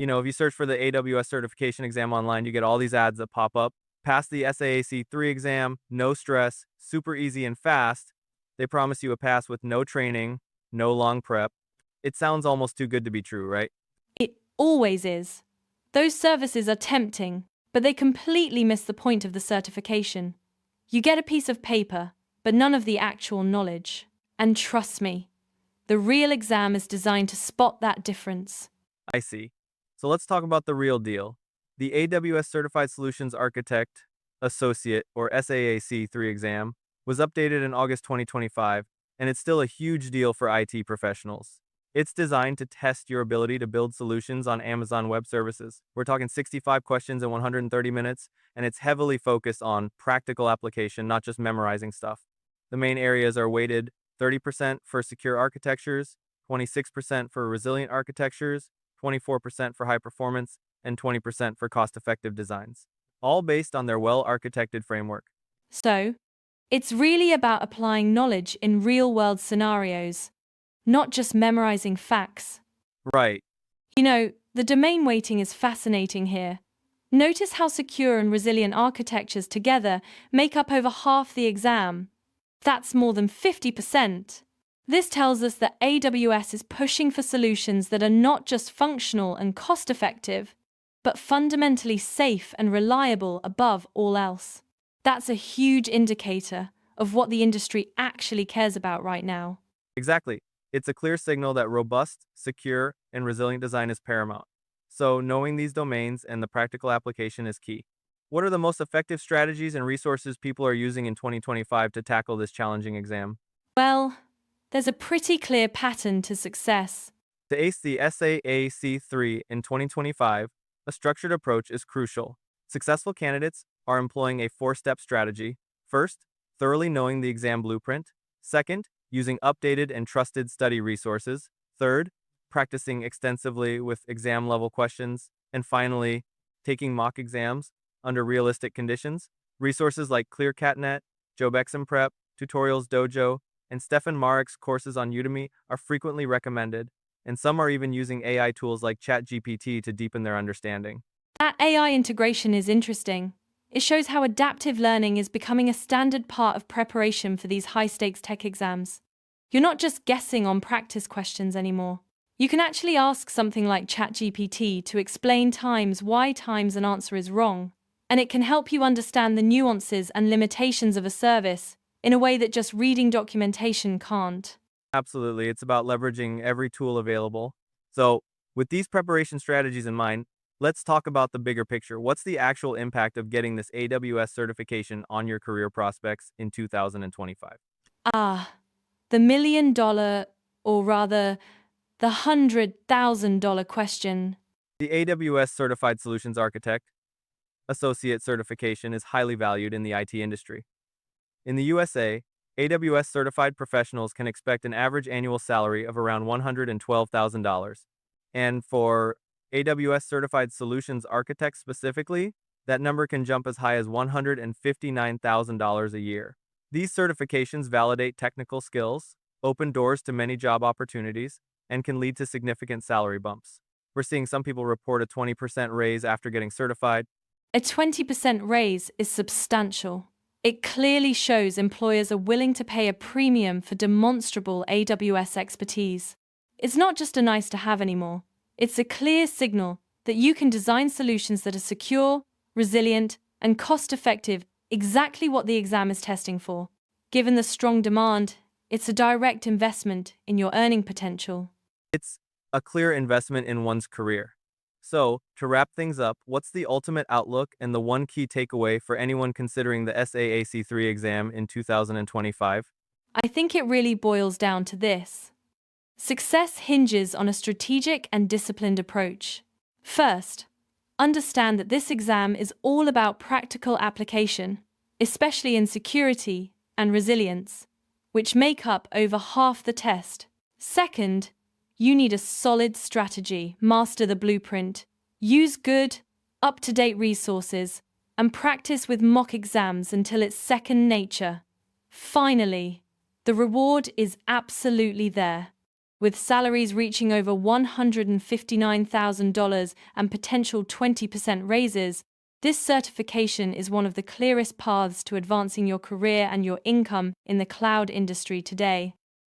If you search for the AWS certification exam online, you get all these ads that pop up. Pass the SAA-C03 exam, no stress, super easy and fast. They promise you a pass with no training, no long prep. It sounds almost too good to be true, right? It always is. Those services are tempting, but they completely miss the point of the certification. You get a piece of paper, but none of the actual knowledge. And trust me, the real exam is designed to spot that difference. I see. So let's talk about the real deal. The AWS Certified Solutions Architect Associate, or SAA-C03 exam, was updated in August 2025, and it's still a huge deal for IT professionals. It's designed to test your ability to build solutions on Amazon Web Services. We're talking 65 questions in 130 minutes, and it's heavily focused on practical application, not just memorizing stuff. The main areas are weighted 30% for secure architectures, 26% for resilient architectures, 24% for high performance, and 20% for cost-effective designs, all based on their well-architected framework. So, it's really about applying knowledge in real-world scenarios, not just memorizing facts. Right. The domain weighting is fascinating here. Notice how secure and resilient architectures together make up over half the exam. That's more than 50%. This tells us that AWS is pushing for solutions that are not just functional and cost-effective, but fundamentally safe and reliable above all else. That's a huge indicator of what the industry actually cares about right now. Exactly. It's a clear signal that robust, secure, and resilient design is paramount. So, knowing these domains and the practical application is key. What are the most effective strategies and resources people are using in 2025 to tackle this challenging exam? Well, there's a pretty clear pattern to success. To ace the SAA-C03 in 2025, a structured approach is crucial. Successful candidates are employing a four-step strategy. First, thoroughly knowing the exam blueprint. Second, using updated and trusted study resources. Third, practicing extensively with exam-level questions. And finally, taking mock exams under realistic conditions. Resources like ClearCatNet, Jobexam Prep, Tutorials Dojo, and Stefan Marek's courses on Udemy are frequently recommended, and some are even using AI tools like ChatGPT to deepen their understanding. That AI integration is interesting. It shows how adaptive learning is becoming a standard part of preparation for these high-stakes tech exams. You're not just guessing on practice questions anymore. You can actually ask something like ChatGPT to explain why times an answer is wrong, and it can help you understand the nuances and limitations of a service in a way that just reading documentation can't. Absolutely, it's about leveraging every tool available. So, with these preparation strategies in mind, let's talk about the bigger picture. What's the actual impact of getting this AWS certification on your career prospects in 2025? Ah, the million dollar, or rather, the $100,000 question. The AWS Certified Solutions Architect Associate certification is highly valued in the IT industry. In the USA, AWS certified professionals can expect an average annual salary of around $112,000. And for AWS certified solutions architects specifically, that number can jump as high as $159,000 a year. These certifications validate technical skills, open doors to many job opportunities, and can lead to significant salary bumps. We're seeing some people report a 20% raise after getting certified. A 20% raise is substantial. It clearly shows employers are willing to pay a premium for demonstrable AWS expertise. It's not just a nice to have anymore. It's a clear signal that you can design solutions that are secure, resilient, and cost-effective, exactly what the exam is testing for. Given the strong demand, it's a direct investment in your earning potential. It's a clear investment in one's career. So, to wrap things up, what's the ultimate outlook and the one key takeaway for anyone considering the SAA-C3 exam in 2025? I think it really boils down to this. Success hinges on a strategic and disciplined approach. First, understand that this exam is all about practical application, especially in security and resilience, which make up over half the test. Second, you need a solid strategy, master the blueprint, use good, up-to-date resources, and practice with mock exams until it's second nature. Finally, the reward is absolutely there. With salaries reaching over $159,000 and potential 20% raises, this certification is one of the clearest paths to advancing your career and your income in the cloud industry today.